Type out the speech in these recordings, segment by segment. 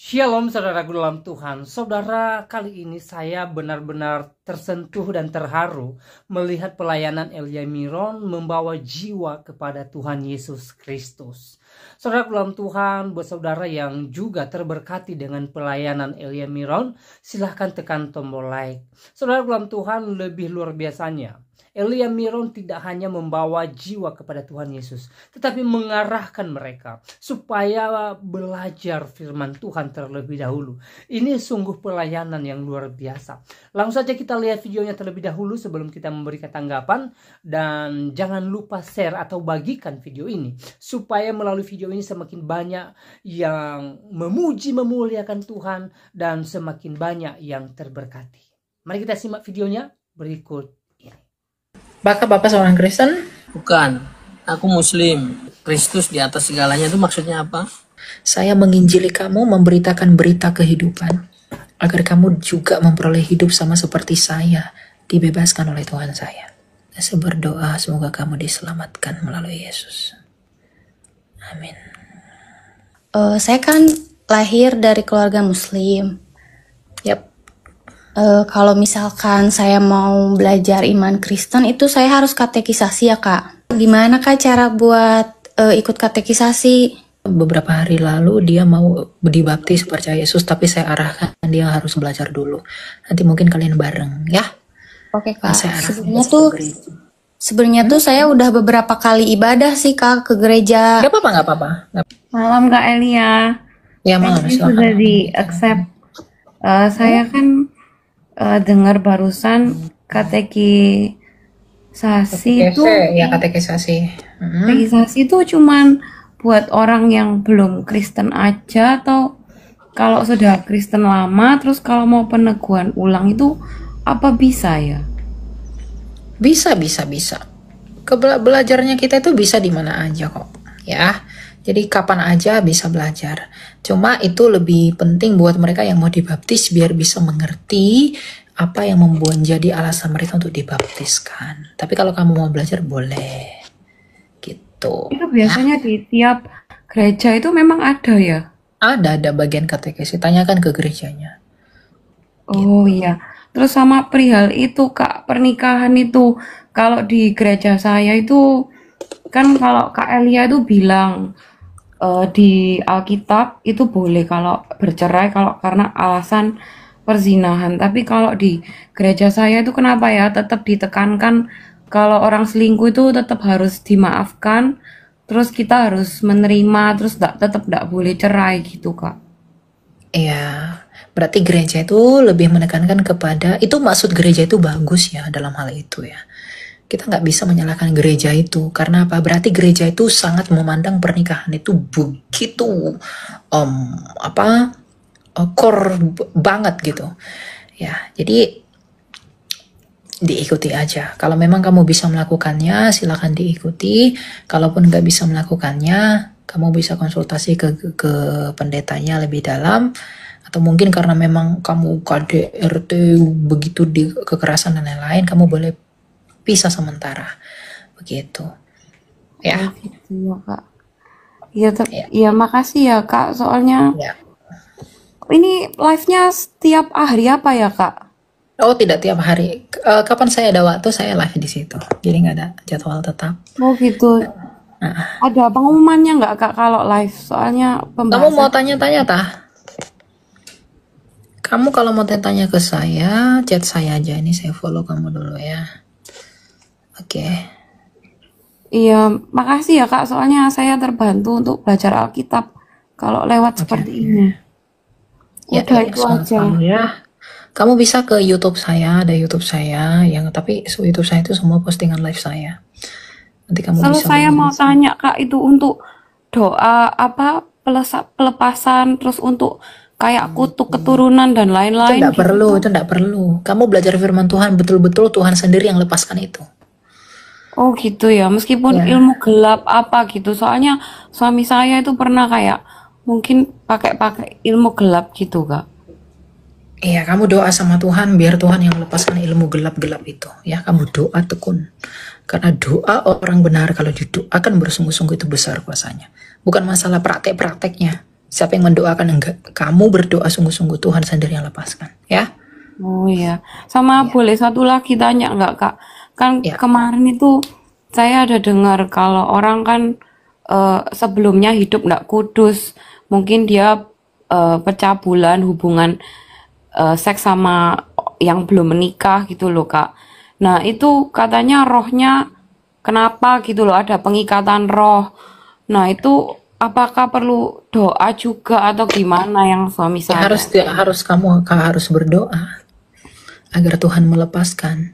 Shalom saudaraku dalam Tuhan. Saudara, kali ini saya benar-benar tersentuh dan terharu melihat pelayanan Elia Miron membawa jiwa kepada Tuhan Yesus Kristus. Saudara dalam Tuhan, buat saudara yang juga terberkati dengan pelayanan Elia Miron, silahkan tekan tombol like. Saudara dalam Tuhan, lebih luar biasanya, Elia Miron tidak hanya membawa jiwa kepada Tuhan Yesus, tetapi mengarahkan mereka supaya belajar firman Tuhan terlebih dahulu. Ini sungguh pelayanan yang luar biasa. Langsung saja kita lihat videonya terlebih dahulu sebelum kita memberikan tanggapan. Dan jangan lupa share atau bagikan video ini, supaya melalui video ini semakin banyak yang memuji, memuliakan Tuhan, dan semakin banyak yang terberkati. Mari kita simak videonya berikut. Apakah Bapak seorang Kristen? Bukan, aku Muslim. Kristus di atas segalanya itu maksudnya apa? Saya menginjili kamu, memberitakan berita kehidupan, agar kamu juga memperoleh hidup sama seperti saya, dibebaskan oleh Tuhan saya. Saya berdoa semoga kamu diselamatkan melalui Yesus. Amin. Saya kan lahir dari keluarga Muslim. Yap. Kalau misalkan saya mau belajar iman Kristen, itu saya harus katekisasi ya Kak? Gimana Kak cara buat ikut katekisasi? Beberapa hari lalu dia mau dibaptis percaya Yesus, tapi saya arahkan dia harus belajar dulu. Nanti mungkin kalian bareng ya. Oke Kak. Saya Sebenarnya tuh saya udah beberapa kali ibadah sih Kak ke gereja. Gak apa-apa. Malam Kak Elia. Ya malam. Ini sudah di-accept. Saya kan dengar barusan katekisasi itu. Ya katekisasi. Katekisasi itu cuman buat orang yang belum Kristen aja, atau kalau sudah Kristen lama terus kalau mau peneguhan ulang itu apa bisa ya? Bisa. Belajarnya kita itu bisa di mana aja kok, ya. Jadi kapan aja bisa belajar. Cuma itu lebih penting buat mereka yang mau dibaptis biar bisa mengerti apa yang membuat jadi alasan mereka untuk dibaptiskan. Tapi kalau kamu mau belajar boleh, gitu. Itu biasanya di tiap gereja itu memang ada ya? Ada bagian katekesi. Tanyakan ke gerejanya. Oh iya. Terus sama perihal itu Kak, pernikahan itu, kalau di gereja saya itu kan kalau Kak Elia itu bilang di Alkitab itu boleh kalau bercerai kalau karena alasan perzinahan. Tapi kalau di gereja saya itu kenapa ya tetap ditekankan kalau orang selingkuh itu tetap harus dimaafkan, terus kita harus menerima, terus tetap tidak boleh cerai gitu Kak. Iya, berarti gereja itu lebih menekankan kepada, itu maksud gereja itu bagus ya dalam hal itu ya. Kita nggak bisa menyalahkan gereja itu, karena apa? Berarti gereja itu sangat memandang pernikahan itu begitu core banget gitu. Ya, jadi diikuti aja. Kalau memang kamu bisa melakukannya, silakan diikuti. Kalaupun nggak bisa melakukannya, kamu bisa konsultasi ke pendetanya lebih dalam. Atau mungkin karena memang kamu KDRT begitu di kekerasan dan lain-lain, kamu boleh pisah sementara, begitu ya. Gitu ya Kak. Iya makasih ya Kak, soalnya ini live-nya setiap hari apa ya Kak? Oh tidak tiap hari, kapan saya ada waktu saya live di situ, jadi nggak ada jadwal tetap. Oh gitu. Ada pengumumannya nggak Kak kalau live? Soalnya pembahasan. Kamu mau tanya-tanya Kamu kalau mau tanya ke saya, chat saya aja. Ini saya follow kamu dulu ya. Oke. Iya, makasih ya Kak. Soalnya saya terbantu untuk belajar Alkitab kalau lewat seperti ini. Udah itu aja. Ya. Kamu bisa ke YouTube saya, ada YouTube saya tapi YouTube saya itu semua postingan live saya. Nanti kamu Kalau bisa. saya mau tanya Kak, itu untuk doa pelepasan, terus untuk kayak kutuk keturunan dan lain-lain. Itu enggak perlu. Kamu belajar firman Tuhan, betul-betul Tuhan sendiri yang lepaskan itu. Oh gitu ya, meskipun ilmu gelap apa gitu. Soalnya suami saya itu pernah kayak mungkin pakai ilmu gelap gitu Kak. Iya, kamu doa sama Tuhan biar Tuhan yang melepaskan ilmu gelap-gelap itu. Ya, kamu doa tekun. Karena doa orang benar kalau didoakan bersungguh-sungguh itu besar kuasanya. Bukan masalah praktek-prakteknya. Siapa yang mendoakan enggak? Kamu berdoa sungguh-sungguh, Tuhan sendiri yang lepaskan. Ya? Oh iya. Sama Ya. boleh satu lagi tanya nggak Kak? Kan Ya. kemarin itu saya ada dengar kalau orang kan sebelumnya hidup nggak kudus, mungkin dia percabulan hubungan seks sama yang belum menikah gitu loh Kak. Nah itu katanya rohnya kenapa gitu loh, ada pengikatan roh. Nah itu apakah perlu doa juga atau gimana yang suami Ya, saya? kamu harus berdoa agar Tuhan melepaskan,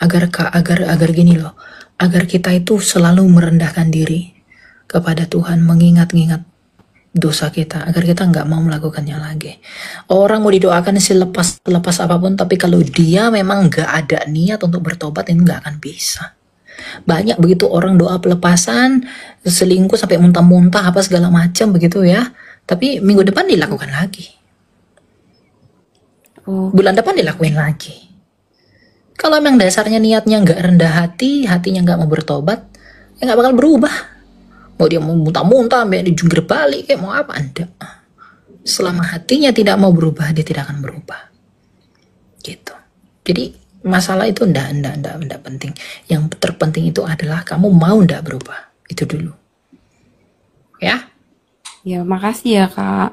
agar gini loh, agar kita itu selalu merendahkan diri kepada Tuhan, mengingat-ingat dosa kita, agar kita nggak mau melakukannya lagi. Orang mau didoakan sih lepas apapun, tapi kalau dia memang nggak ada niat untuk bertobat, ini nggak akan bisa. Banyak begitu orang doa pelepasan, selingkuh sampai muntah-muntah apa segala macam begitu ya, tapi minggu depan dilakukan lagi, Oh, bulan depan dilakuin lagi. Kalau memang dasarnya niatnya nggak rendah hati, hatinya nggak mau bertobat, ya nggak bakal berubah. Mau dia mau muntah-muntah, sampai dijungkir balik, kayak mau apa, enggak. Selama hatinya tidak mau berubah, dia tidak akan berubah. Gitu. Jadi masalah itu enggak penting. Yang terpenting itu adalah kamu mau enggak berubah. Itu dulu. Ya? ya makasih ya Kak.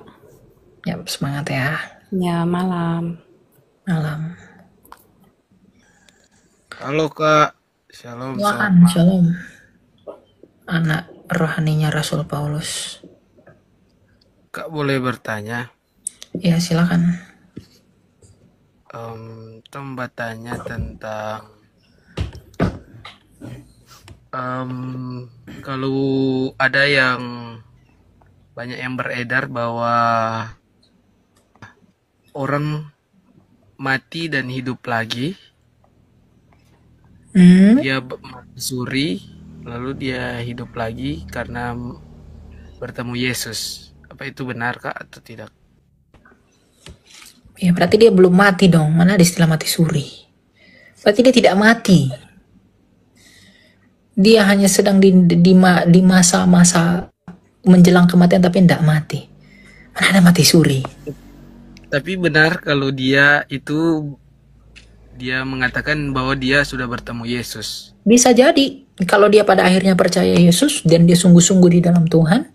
Ya, semangat ya. Ya malam. Malam. Halo Kak, Shalom Silakan, sama shalom. Anak rohaninya Rasul Paulus. Kak, boleh bertanya? Ya, silakan. Mbak tanya tentang kalau ada yang banyak yang beredar bahwa orang mati dan hidup lagi, dia mati suri, lalu dia hidup lagi karena bertemu Yesus. Apa itu benar Kak atau tidak? Ya, berarti dia belum mati dong. Mana ada istilah mati suri? Berarti dia tidak mati. Dia hanya sedang di masa-masa menjelang kematian tapi tidak mati. Mana ada mati suri? Tapi benar kalau dia mengatakan bahwa dia sudah bertemu Yesus. Bisa jadi kalau dia pada akhirnya percaya Yesus dan dia sungguh-sungguh di dalam Tuhan,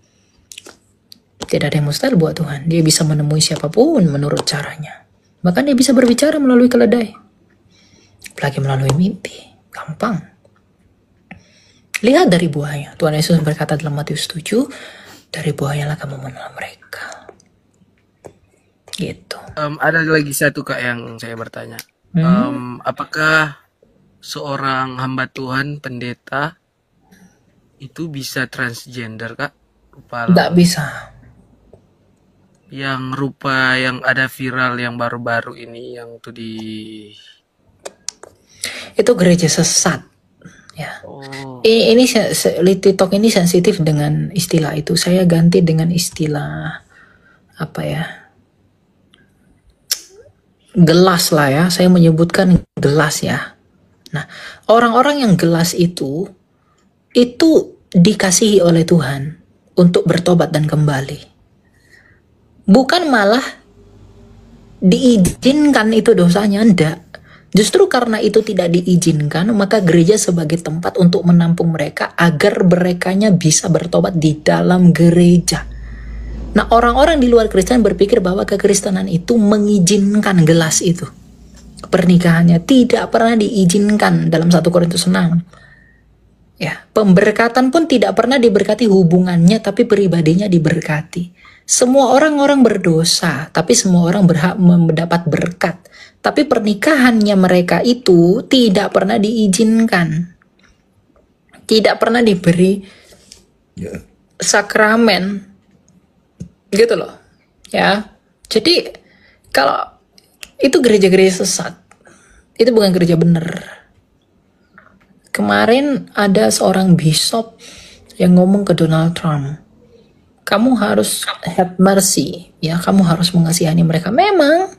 tidak ada yang mustahil buat Tuhan. Dia bisa menemui siapapun menurut caranya. Bahkan dia bisa berbicara melalui keledai. Apalagi melalui mimpi. Gampang. Lihat dari buahnya. Tuhan Yesus berkata dalam Matius 7, dari buahnya lah kamu mengenal mereka. Gitu. Ada lagi satu Kak yang saya bertanya. Apakah seorang hamba Tuhan, pendeta, itu bisa transgender Kak? Tidak bisa. Yang rupa yang ada viral yang baru-baru ini yang tuh di Itu gereja sesat. Ya. oh Ini TikTok ini sensitif dengan istilah itu. Saya ganti dengan istilah apa ya? Gelas lah ya. Saya menyebutkan gelas ya. Nah, orang-orang yang gelas itu dikasihi oleh Tuhan untuk bertobat dan kembali. Bukan malah diizinkan itu dosanya, enggak. Justru karena itu tidak diizinkan, maka gereja sebagai tempat untuk menampung mereka agar merekanya bisa bertobat di dalam gereja. Nah, orang-orang di luar Kristen berpikir bahwa kekristenan itu mengizinkan gelas itu. Pernikahannya tidak pernah diizinkan dalam 1 Korintus 6. Ya, pemberkatan pun tidak pernah diberkati hubungannya, tapi pribadinya diberkati. Semua orang berdosa, tapi semua orang berhak mendapat berkat. Tapi pernikahannya mereka itu tidak pernah diizinkan. Tidak pernah diberi sakramen. Gitu loh. Ya. Jadi kalau itu gereja-gereja sesat. Itu bukan gereja benar. Kemarin ada seorang bishop yang ngomong ke Donald Trump, kamu harus have mercy, ya, kamu harus mengasihani mereka. Memang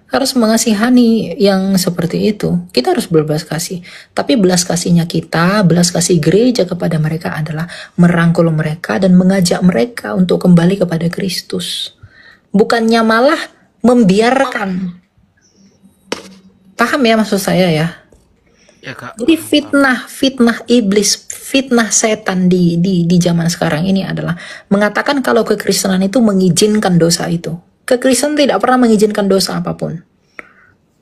harus mengasihani yang seperti itu. Kita harus berbelas kasih. Tapi belas kasihnya kita, belas kasih gereja kepada mereka adalah merangkul mereka dan mengajak mereka untuk kembali kepada Kristus. Bukannya malah membiarkan. Paham ya maksud saya ya? Ya Kak. Jadi fitnah iblis, fitnah setan di zaman sekarang ini adalah mengatakan kalau kekristenan itu mengizinkan dosa itu. Kekristenan tidak pernah mengizinkan dosa apapun.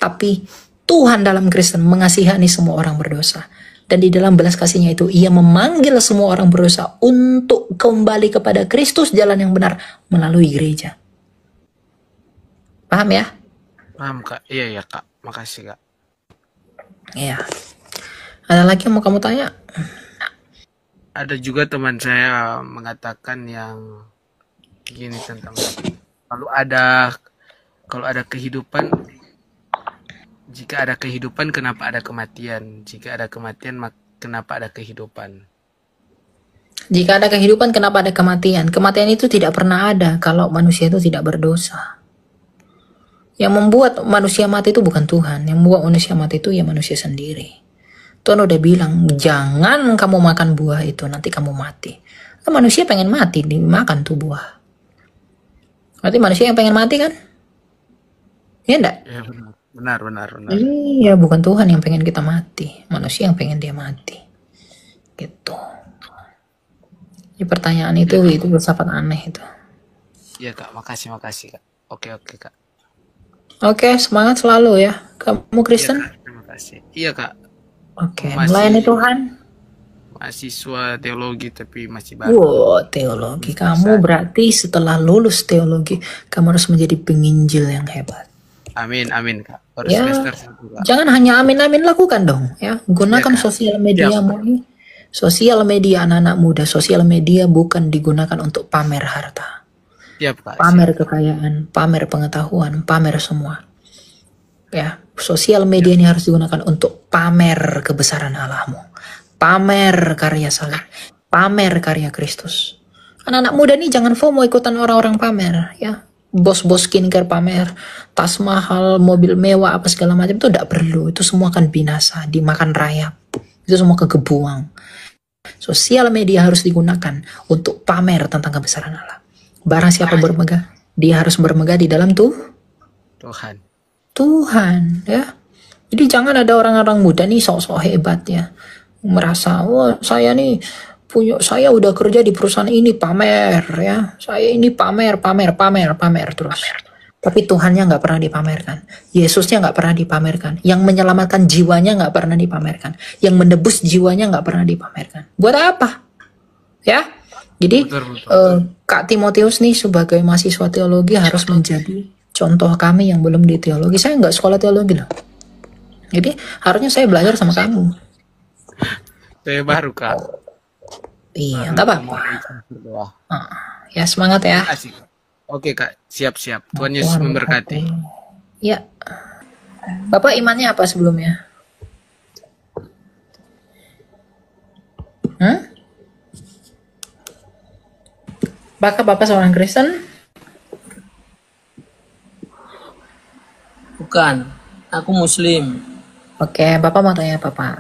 Tapi Tuhan dalam Kristen mengasihani semua orang berdosa. Dan di dalam belas kasihnya itu ia memanggil semua orang berdosa untuk kembali kepada Kristus, jalan yang benar melalui gereja. Paham ya? Paham Kak. Iya ya Kak. Makasih Kak. Iya. Ada lagi yang mau kamu tanya? Ada juga teman saya mengatakan yang gini tentang kalau ada kehidupan, jika ada kehidupan kenapa ada kematian? Jika ada kematian kenapa ada kehidupan? Jika ada kehidupan, kenapa ada kematian? Kematian itu tidak pernah ada kalau manusia itu tidak berdosa. Yang membuat manusia mati itu bukan Tuhan. Yang membuat manusia mati itu ya manusia sendiri. Tuhan udah bilang, jangan kamu makan buah itu, nanti kamu mati. Nah, manusia pengen mati, dimakan tuh buah. Berarti manusia yang pengen mati kan? Iya enggak? Ya benar. Iya, bukan Tuhan yang pengen kita mati. Manusia yang pengen dia mati. Gitu. Ini pertanyaan itu filsafat aneh itu. Iya Kak, makasih Kak. Oke Kak. Oke, semangat selalu ya. Kamu Kristen? Iya Kak, terima kasih. Iya Kak. Oke, melayani Tuhan. Mahasiswa teologi tapi masih baru. Wow, teologi. Kamu berarti setelah lulus teologi, kamu harus menjadi penginjil yang hebat. Amin Kak. Baru Ya, semester 1 Kak. jangan hanya amin lakukan dong ya. Gunakan Ya, Kak. sosial media ini. Sosial media anak-anak muda, sosial media bukan digunakan untuk pamer harta. Siap Kak. Pamer kekayaan, pamer pengetahuan, pamer semua. Ya, sosial media ini harus digunakan untuk pamer kebesaran Allahmu. Pamer karya salib, pamer karya Kristus. Anak-anak muda nih jangan FOMO ikutan orang-orang pamer ya. Bos-bos skincare pamer, tas mahal, mobil mewah apa segala macam itu tidak perlu. Itu semua akan binasa, dimakan rayap. Itu semua kegebuang. Sosial media harus digunakan untuk pamer tentang kebesaran Allah. Barang siapa bermegah, dia harus bermegah di dalam Tuhan ya. Jadi jangan ada orang-orang muda nih sok-sok hebat ya. Merasa, wah saya nih saya udah kerja di perusahaan ini pamer ya. Saya ini pamer terus. Tapi Tuhannya nggak pernah dipamerkan. Yesusnya nggak pernah dipamerkan. Yang menyelamatkan jiwanya nggak pernah dipamerkan. Yang menebus jiwanya nggak pernah dipamerkan. Buat apa? Ya. Jadi Kak Timotius nih sebagai mahasiswa teologi harus menjadi contoh kami yang belum di teologi. Saya nggak sekolah teologi loh. Jadi harusnya saya belajar sama kamu. Saya baru Kak. Iya, nggak apa-apa. Ya semangat ya. Asik. Oke Kak, siap. Tuhan Yesus memberkati. Ya. Bapak imannya apa sebelumnya? Bapak seorang Kristen? Bukan, aku Muslim. Oke, Bapak mau tanya apa, Pak?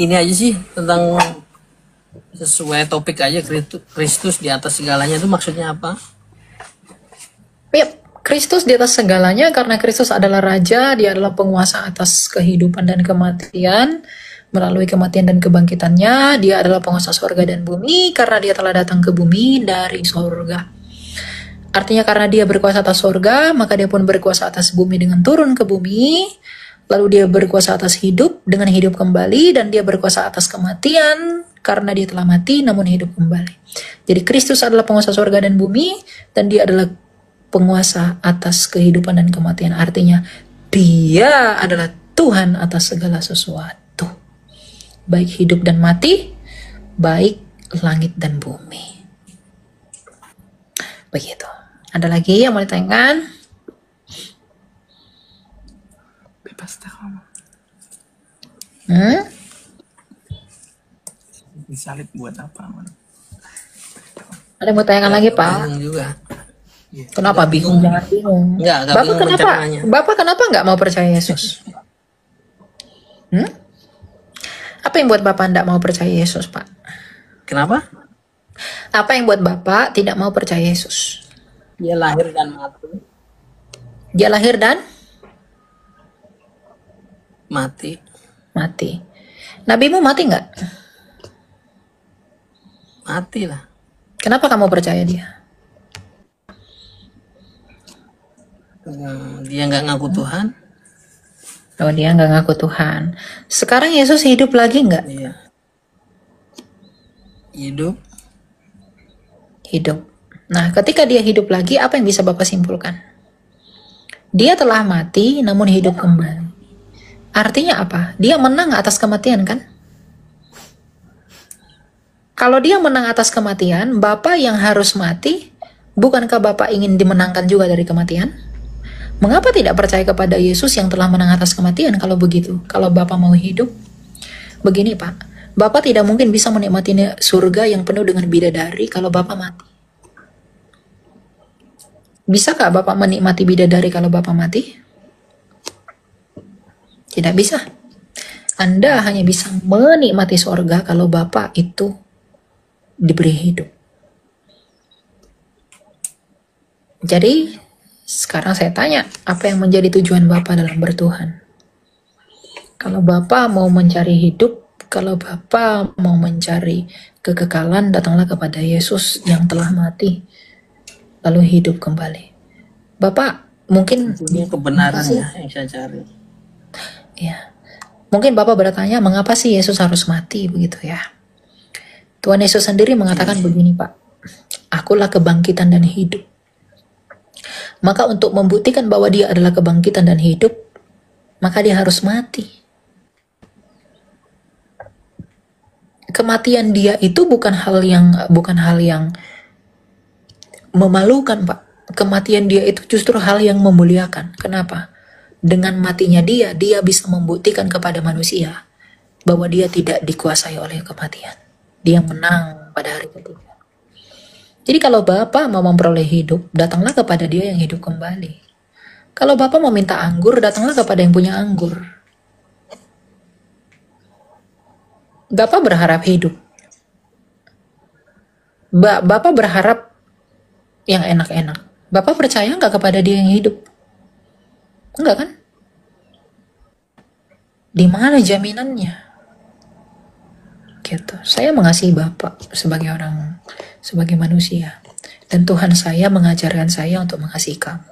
Ini aja sih tentang sesuai topik aja, Kristus di atas segalanya itu maksudnya apa? Yap, Kristus di atas segalanya karena Kristus adalah Raja, dia adalah penguasa atas kehidupan dan kematian. Melalui kematian dan kebangkitannya, dia adalah penguasa surga dan bumi karena dia telah datang ke bumi dari surga. Artinya karena dia berkuasa atas surga, maka dia pun berkuasa atas bumi dengan turun ke bumi. Lalu dia berkuasa atas hidup dengan hidup kembali, dan dia berkuasa atas kematian karena dia telah mati namun hidup kembali. Jadi Kristus adalah penguasa surga dan bumi, dan dia adalah penguasa atas kehidupan dan kematian. Artinya dia adalah Tuhan atas segala sesuatu. Baik hidup dan mati, baik langit dan bumi. Begitu. Ada lagi yang mau ditanyakan? Bebas dah kamu. Disalib buat apa? Ada yang mau tanyakan lagi, Pak? Bingung juga. Kenapa bingung? Jangan bingung. Enggak Bapak bingung kenapa? pencerahannya. Bapak kenapa nggak mau percaya Yesus? Apa yang buat Bapak nggak mau percaya Yesus, Pak? Kenapa? Apa yang buat Bapak tidak mau percaya Yesus? Dia lahir dan mati. Dia lahir dan Mati. mati. Nabimu mati nggak? Mati lah. Kenapa kamu percaya dia? Dia nggak ngaku Tuhan. Oh, dia nggak ngaku Tuhan. Sekarang Yesus hidup lagi nggak? Iya. Hidup. Hidup. Nah, ketika dia hidup lagi, apa yang bisa Bapak simpulkan? Dia telah mati, namun hidup kembali. Artinya apa? Dia menang atas kematian, kan? Kalau dia menang atas kematian, Bapak yang harus mati, bukankah Bapak ingin dimenangkan juga dari kematian? Mengapa tidak percaya kepada Yesus yang telah menang atas kematian kalau begitu? Kalau Bapak mau hidup? Begini, Pak. Bapak tidak mungkin bisa menikmati surga yang penuh dengan bidadari kalau Bapak mati. Bisakah Bapak menikmati bidadari kalau Bapak mati? Tidak bisa. Anda hanya bisa menikmati surga kalau Bapak itu diberi hidup. Jadi, sekarang saya tanya, apa yang menjadi tujuan Bapak dalam bertuhan? Kalau Bapak mau mencari hidup, kalau Bapak mau mencari kekekalan, datanglah kepada Yesus yang telah mati, lalu hidup kembali. Bapak mungkin Ini kebenaran ya yang saya cari. ya, mungkin Bapak bertanya, mengapa sih Yesus harus mati begitu ya? Tuhan Yesus sendiri mengatakan begini, Pak. Akulah kebangkitan dan hidup. Maka untuk membuktikan bahwa dia adalah kebangkitan dan hidup, maka dia harus mati. Kematian dia itu bukan hal yang memalukan, Pak. Kematian dia itu justru hal yang memuliakan. Kenapa? Dengan matinya dia bisa membuktikan kepada manusia bahwa dia tidak dikuasai oleh kematian. Dia menang pada hari ketiga. Jadi kalau Bapak mau memperoleh hidup, datanglah kepada dia yang hidup kembali. Kalau Bapak mau minta anggur, datanglah kepada yang punya anggur. Bapak berharap hidup. Bapak berharap yang enak-enak. Bapak percaya nggak kepada dia yang hidup? Enggak kan? Di mana jaminannya? Gitu. Saya mengasihi Bapak sebagai manusia. Dan Tuhan saya mengajarkan saya untuk mengasihi kamu.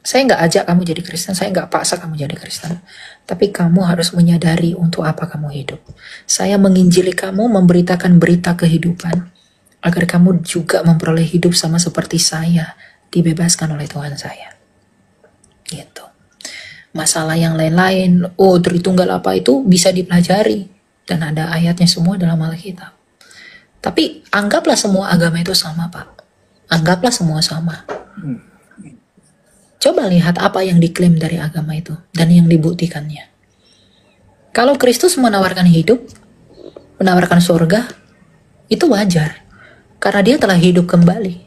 Saya nggak ajak kamu jadi Kristen, saya nggak paksa kamu jadi Kristen. Tapi kamu harus menyadari untuk apa kamu hidup. Saya menginjili kamu, memberitakan berita kehidupan, agar kamu juga memperoleh hidup sama seperti saya, dibebaskan oleh Tuhan saya. Gitu. Masalah yang lain-lain, Tritunggal apa itu bisa dipelajari. Dan ada ayatnya semua dalam Alkitab. Tapi anggaplah semua agama itu sama, Pak. Anggaplah semua sama. Coba lihat apa yang diklaim dari agama itu dan yang dibuktikannya. Kalau Kristus menawarkan hidup, menawarkan surga, itu wajar. Karena dia telah hidup kembali.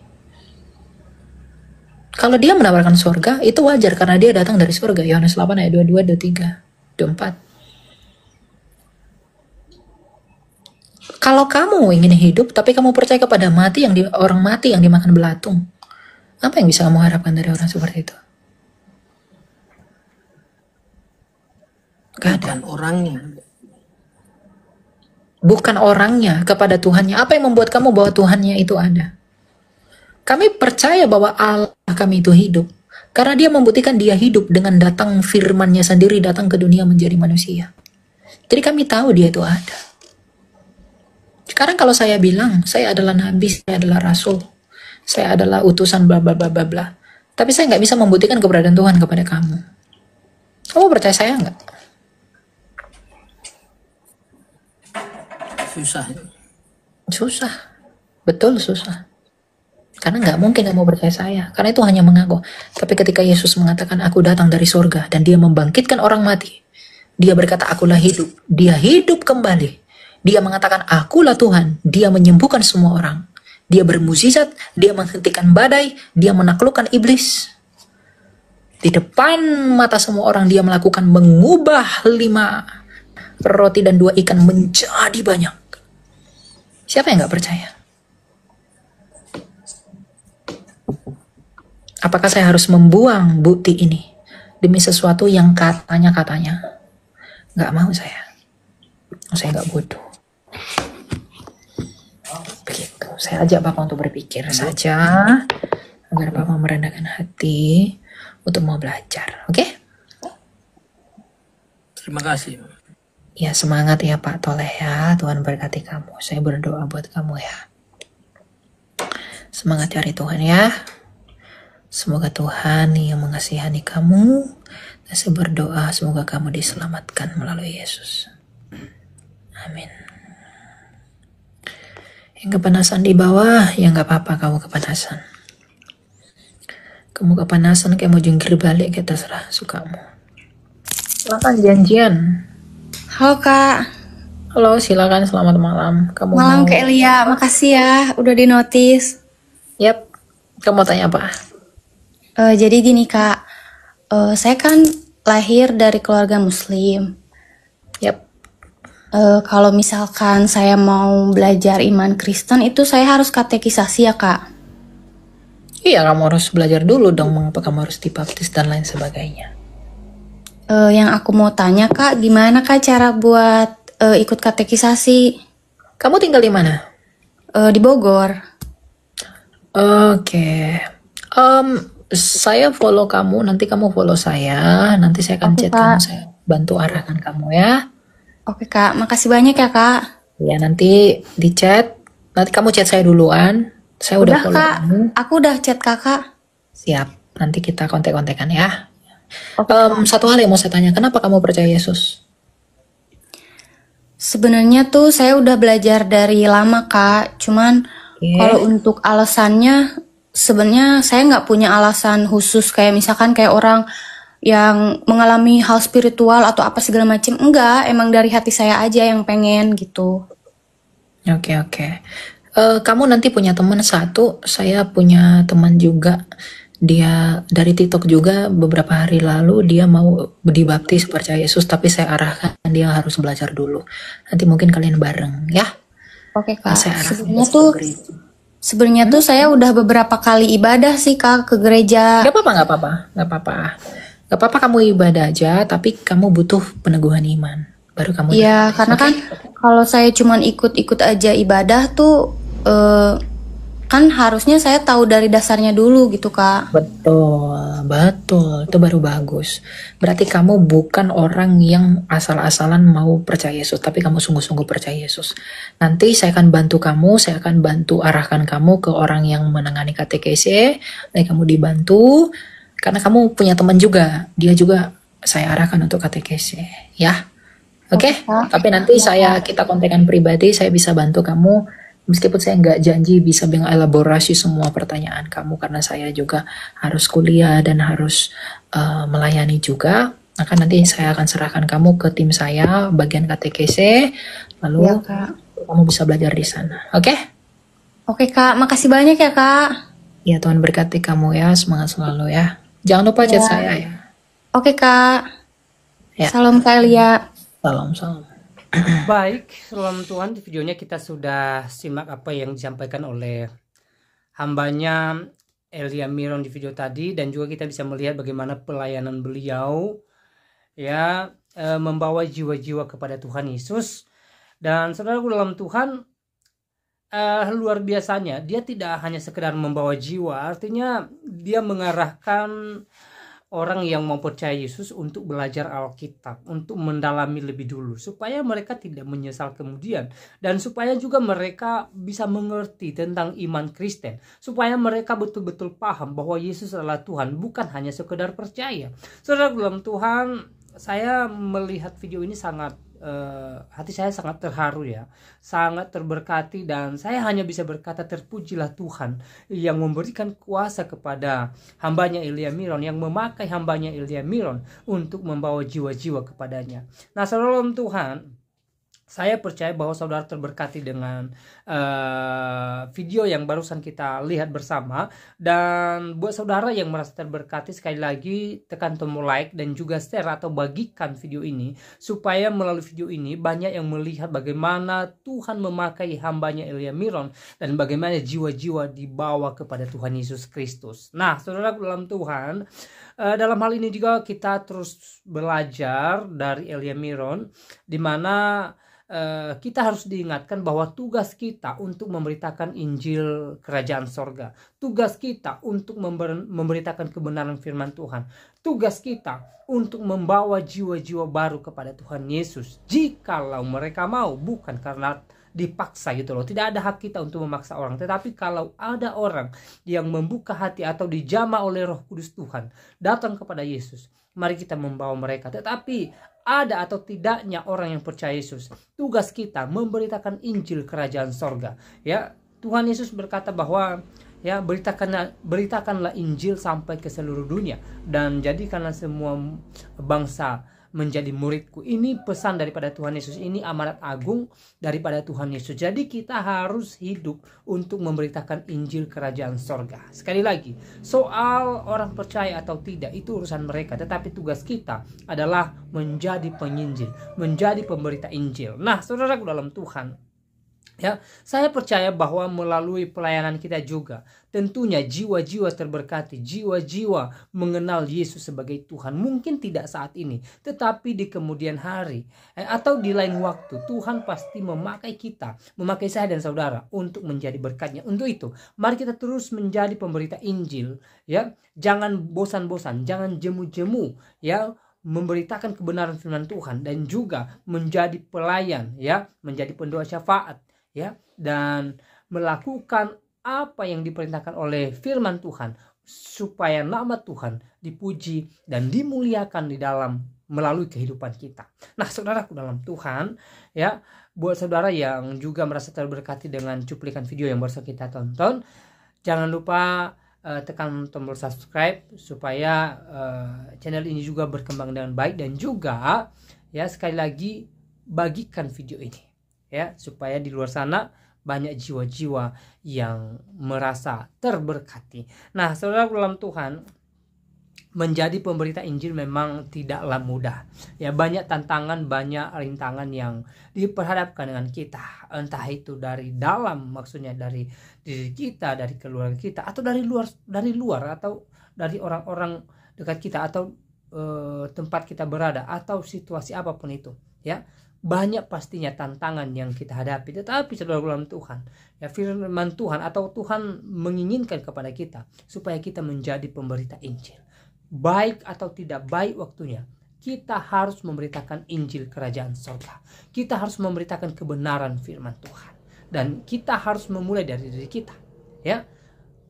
Kalau dia menawarkan surga, itu wajar karena dia datang dari surga. Yohanes 8 ayat 22, 23, 24. Kalau kamu ingin hidup, tapi kamu percaya kepada orang mati yang dimakan belatung, apa yang bisa kamu harapkan dari orang seperti itu? Gak ada. Bukan orangnya. Bukan orangnya, kepada Tuhannya. Apa yang membuat kamu bahwa Tuhannya itu ada? Kami percaya bahwa Allah kami itu hidup. Karena dia membuktikan dia hidup dengan datang firman-Nya sendiri, datang ke dunia menjadi manusia. Jadi kami tahu dia itu ada. Sekarang kalau saya bilang, saya adalah nabi, saya adalah rasul, saya adalah utusan bla bla bla bla bla. Tapi saya nggak bisa membuktikan keberadaan Tuhan kepada kamu. Kamu percaya saya nggak? Susah. Susah. Betul susah. Karena nggak mungkin kamu percaya saya. Karena itu hanya mengaku. Tapi ketika Yesus mengatakan, aku datang dari surga, dan dia membangkitkan orang mati. Dia berkata, akulah hidup. Dia hidup kembali. Dia mengatakan, akulah Tuhan. Dia menyembuhkan semua orang. dia bermukjizat, dia menghentikan badai, dia menaklukkan iblis. Di depan mata semua orang dia melakukan mengubah 5 roti dan 2 ikan menjadi banyak. Siapa yang gak percaya? Apakah saya harus membuang bukti ini demi sesuatu yang katanya gak mau saya. Saya gak bodoh. Begitu. Saya ajak Bapak untuk berpikir saja agar Bapak merendahkan hati untuk mau belajar. Oke? Terima kasih. Ya, semangat ya Pak Toleh ya. Tuhan berkati kamu. Saya berdoa buat kamu ya. Semangat cari Tuhan ya. Semoga Tuhan yang mengasihani kamu. Dan saya berdoa semoga kamu diselamatkan melalui Yesus. Amin. Yang kepanasan di bawah, ya gak apa-apa kamu kepanasan. Kamu kepanasan kayak mau jungkir balik, kayak terserah sukamu. Silakan janjian. Halo Kak. Halo, silakan, selamat malam. Kamu Malam mau... Kak Elia, makasih ya udah di notice. Yap, kamu mau tanya apa? Jadi gini Kak, saya kan lahir dari keluarga Muslim. Yap. Kalau misalkan saya mau belajar iman Kristen itu saya harus katekisasi ya Kak? Iya, kamu harus belajar dulu dong mengapa kamu harus dibaptis dan lain sebagainya. Yang aku mau tanya Kak, gimana Kak cara buat ikut katekisasi? Kamu tinggal di mana? Di Bogor. Oke. Saya follow kamu, nanti kamu follow saya, nanti saya akan Oke, chat Kak. kamu, saya bantu arahkan kamu ya. Oke Kak, makasih banyak ya Kak. Ya, nanti di chat, nanti kamu chat saya duluan. Saya udah follow Kak, kamu. aku udah chat Kakak. Siap, nanti kita kontek-kontekan ya. Oke, Satu hal yang mau saya tanya, kenapa kamu percaya Yesus? Sebenarnya tuh saya udah belajar dari lama Kak, cuman Oke. kalau untuk alasannya sebenarnya saya nggak punya alasan khusus kayak misalkan kayak orang yang mengalami hal spiritual atau apa segala macam. Enggak, emang dari hati saya aja yang pengen gitu. Oke. Kamu nanti punya teman satu, saya punya teman juga. Dia dari TikTok juga beberapa hari lalu dia mau dibaptis percaya Yesus, tapi saya arahkan dia harus belajar dulu. Nanti mungkin kalian bareng ya. Oke Nah, Kak, saya arahkan sebenarnya ke tuh gereja. sebenarnya tuh saya udah beberapa kali ibadah sih Kak ke gereja. Gak apa-apa kamu ibadah aja, tapi kamu butuh peneguhan iman. Baru kamu Iya, dibaptis, karena oke? kan kalau saya cuman ikut-ikut aja ibadah tuh kan harusnya saya tahu dari dasarnya dulu gitu Kak. Betul, itu baru bagus. Berarti kamu bukan orang yang asal-asalan mau percaya Yesus, tapi kamu sungguh-sungguh percaya Yesus. Nanti saya akan bantu kamu, saya akan bantu arahkan kamu ke orang yang menangani KTKC, nanti kamu dibantu, karena kamu punya teman juga, dia juga saya arahkan untuk KTKC, ya. Oke? Kak. Tapi nanti kita kontekan pribadi, saya bisa bantu kamu. Meskipun saya nggak janji bisa mengelaborasi semua pertanyaan kamu karena saya juga harus kuliah dan harus melayani juga. Maka nanti saya akan serahkan kamu ke tim saya bagian KTKC, lalu Iya Kak. kamu bisa belajar di sana. Oke? Oke Kak, makasih banyak ya Kak. Ya, Tuhan berkati kamu ya, semangat selalu ya. Jangan lupa chat saya ya. Oke Kak. Ya. Salam Kak Elia. Salam. Baik, salam Tuhan, di videonya kita sudah simak apa yang disampaikan oleh hambanya Elia Miron di video tadi, dan juga kita bisa melihat bagaimana pelayanan beliau ya membawa jiwa-jiwa kepada Tuhan Yesus. Dan saudaraku dalam Tuhan, luar biasanya dia tidak hanya sekedar membawa jiwa, artinya dia mengarahkan orang yang mau percaya Yesus untuk belajar Alkitab, untuk mendalami lebih dulu, supaya mereka tidak menyesal kemudian, dan supaya juga mereka bisa mengerti tentang iman Kristen, supaya mereka betul-betul paham bahwa Yesus adalah Tuhan, bukan hanya sekedar percaya. Saudara dalam Tuhan, saya melihat video ini sangat hati saya sangat terharu ya, sangat terberkati, dan saya hanya bisa berkata terpujilah Tuhan yang memberikan kuasa kepada hambanya Elia Miron, yang memakai hambanya Elia Miron untuk membawa jiwa-jiwa kepadanya. Nah, saudara dalam Tuhan, saya percaya bahwa saudara terberkati dengan video yang barusan kita lihat bersama. Dan buat saudara yang merasa terberkati, sekali lagi tekan tombol like dan juga share atau bagikan video ini, supaya melalui video ini banyak yang melihat bagaimana Tuhan memakai hambanya Elia Miron dan bagaimana jiwa-jiwa dibawa kepada Tuhan Yesus Kristus. Nah, saudara dalam Tuhan, dalam hal ini juga kita terus belajar dari Elia Miron, di mana kita harus diingatkan bahwa tugas kita untuk memberitakan Injil Kerajaan Sorga, tugas kita untuk memberitakan kebenaran firman Tuhan, tugas kita untuk membawa jiwa-jiwa baru kepada Tuhan Yesus, jikalau mereka mau, bukan karena dipaksa gitu loh. Tidak ada hak kita untuk memaksa orang, tetapi kalau ada orang yang membuka hati atau dijamah oleh Roh Kudus Tuhan datang kepada Yesus, mari kita membawa mereka. Tetapi ada atau tidaknya orang yang percaya Yesus, tugas kita memberitakan Injil Kerajaan Sorga. Ya, Tuhan Yesus berkata bahwa ya, beritakanlah Injil sampai ke seluruh dunia dan jadikanlah semua bangsa menjadi muridku. Ini pesan daripada Tuhan Yesus, ini amanat agung daripada Tuhan Yesus. Jadi kita harus hidup untuk memberitakan Injil Kerajaan Sorga. Sekali lagi, soal orang percaya atau tidak itu urusan mereka, tetapi tugas kita adalah menjadi penginjil, menjadi pemberita Injil. Nah, saudaraku dalam Tuhan, ya, saya percaya bahwa melalui pelayanan kita juga tentunya jiwa-jiwa terberkati, jiwa-jiwa mengenal Yesus sebagai Tuhan. Mungkin tidak saat ini, tetapi di kemudian hari atau di lain waktu, Tuhan pasti memakai kita, memakai saya dan saudara untuk menjadi berkatnya. Untuk itu, mari kita terus menjadi pemberita Injil, ya. Jangan bosan-bosan, jangan jemu-jemu, ya, memberitakan kebenaran firman Tuhan dan juga menjadi pelayan, ya, menjadi pendoa syafaat, ya, dan melakukan apa yang diperintahkan oleh firman Tuhan supaya nama Tuhan dipuji dan dimuliakan di dalam melalui kehidupan kita. Nah, saudaraku dalam Tuhan, ya, buat saudara yang juga merasa terberkati dengan cuplikan video yang baru kita tonton, jangan lupa tekan tombol subscribe supaya channel ini juga berkembang dengan baik, dan juga ya, sekali lagi bagikan video ini, ya, supaya di luar sana banyak jiwa-jiwa yang merasa terberkati. Nah, saudara dalam Tuhan, menjadi pemberita Injil memang tidaklah mudah. Ya, banyak tantangan, banyak rintangan yang diperhadapkan dengan kita. Entah itu dari dalam, maksudnya dari diri kita, dari keluarga kita, atau dari luar atau dari orang-orang dekat kita, atau tempat kita berada, atau situasi apapun itu, ya. Banyak pastinya tantangan yang kita hadapi, tetapi saudara dalam Tuhan, ya, firman Tuhan atau Tuhan menginginkan kepada kita supaya kita menjadi pemberita Injil. Baik atau tidak baik waktunya, kita harus memberitakan Injil Kerajaan Sorga. Kita harus memberitakan kebenaran firman Tuhan, dan kita harus memulai dari diri kita, ya,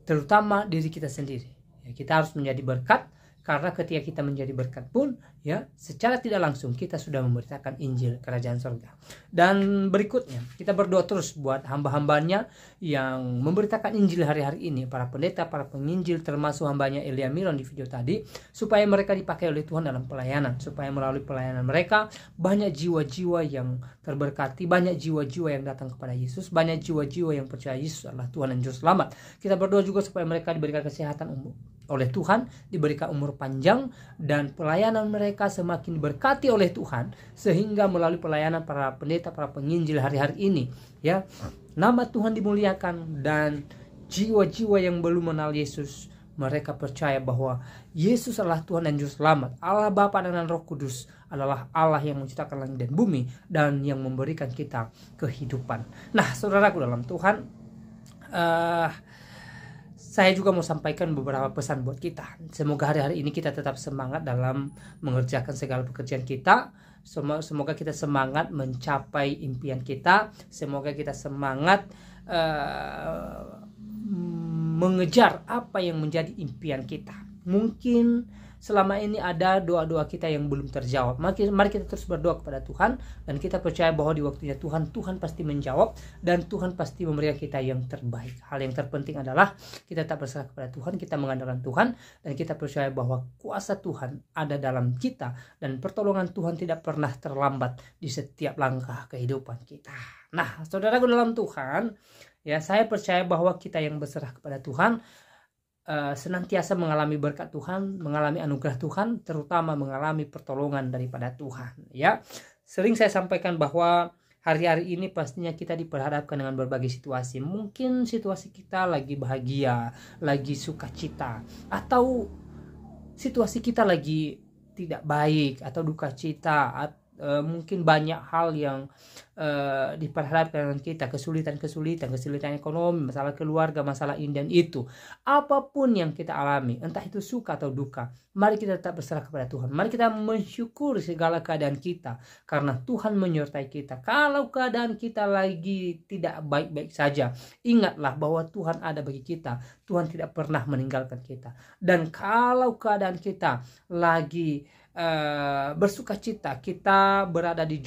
terutama diri kita sendiri. Ya, kita harus menjadi berkat. Karena ketika kita menjadi berkat pun, ya, secara tidak langsung kita sudah memberitakan Injil Kerajaan Sorga. Dan berikutnya, kita berdoa terus buat hamba-hambanya yang memberitakan Injil hari-hari ini, para pendeta, para penginjil, termasuk hambanya Elia Miron di video tadi, supaya mereka dipakai oleh Tuhan dalam pelayanan, supaya melalui pelayanan mereka banyak jiwa-jiwa yang terberkati, banyak jiwa-jiwa yang datang kepada Yesus, banyak jiwa-jiwa yang percaya Yesus adalah Tuhan dan Juru Selamat. Kita berdoa juga supaya mereka diberikan kesehatan oleh Tuhan, diberikan umur panjang, dan pelayanan mereka semakin diberkati oleh Tuhan, sehingga melalui pelayanan para pendeta, para penginjil hari-hari ini, ya, nama Tuhan dimuliakan, dan jiwa-jiwa yang belum mengenal Yesus, mereka percaya bahwa Yesus adalah Tuhan dan Juru Selamat. Allah Bapa dan Roh Kudus adalah Allah yang menciptakan langit dan bumi dan yang memberikan kita kehidupan. Nah, saudaraku dalam Tuhan, saya juga mau sampaikan beberapa pesan buat kita. Semoga hari-hari ini kita tetap semangat dalam mengerjakan segala pekerjaan kita. Semoga kita semangat mencapai impian kita. Semoga kita semangat mengejar apa yang menjadi impian kita. Mungkin selama ini ada doa-doa kita yang belum terjawab. Mari kita terus berdoa kepada Tuhan, dan kita percaya bahwa di waktunya Tuhan pasti menjawab, dan Tuhan pasti memberikan kita yang terbaik. Hal yang terpenting adalah kita tetap berserah kepada Tuhan, kita mengandalkan Tuhan, dan kita percaya bahwa kuasa Tuhan ada dalam kita, dan pertolongan Tuhan tidak pernah terlambat di setiap langkah kehidupan kita. Nah, saudaraku dalam Tuhan, Ya, saya percaya bahwa kita yang berserah kepada Tuhan senantiasa mengalami berkat Tuhan, mengalami anugerah Tuhan, terutama mengalami pertolongan daripada Tuhan. Ya, sering saya sampaikan bahwa hari-hari ini pastinya kita diperhadapkan dengan berbagai situasi. Mungkin situasi kita lagi bahagia, lagi sukacita, atau situasi kita lagi tidak baik atau duka cita, mungkin banyak hal yang diperhadapkan dengan kita, kesulitan ekonomi, masalah keluarga, masalah ini dan itu. Apapun yang kita alami, entah itu suka atau duka, mari kita tetap berserah kepada Tuhan. Mari kita mensyukuri segala keadaan kita, karena Tuhan menyertai kita. Kalau keadaan kita lagi tidak baik-baik saja, ingatlah bahwa Tuhan ada bagi kita. Tuhan tidak pernah meninggalkan kita. Dan kalau keadaan kita lagi bersuka cita, kita berada di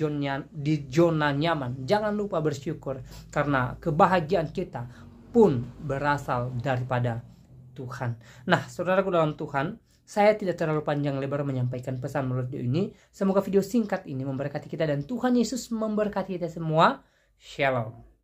zona nyaman, jangan lupa bersyukur, karena kebahagiaan kita pun berasal daripada Tuhan. Nah, saudaraku dalam Tuhan, saya tidak terlalu panjang lebar menyampaikan pesan melalui video ini. Semoga video singkat ini memberkati kita dan Tuhan Yesus memberkati kita semua. Shalom.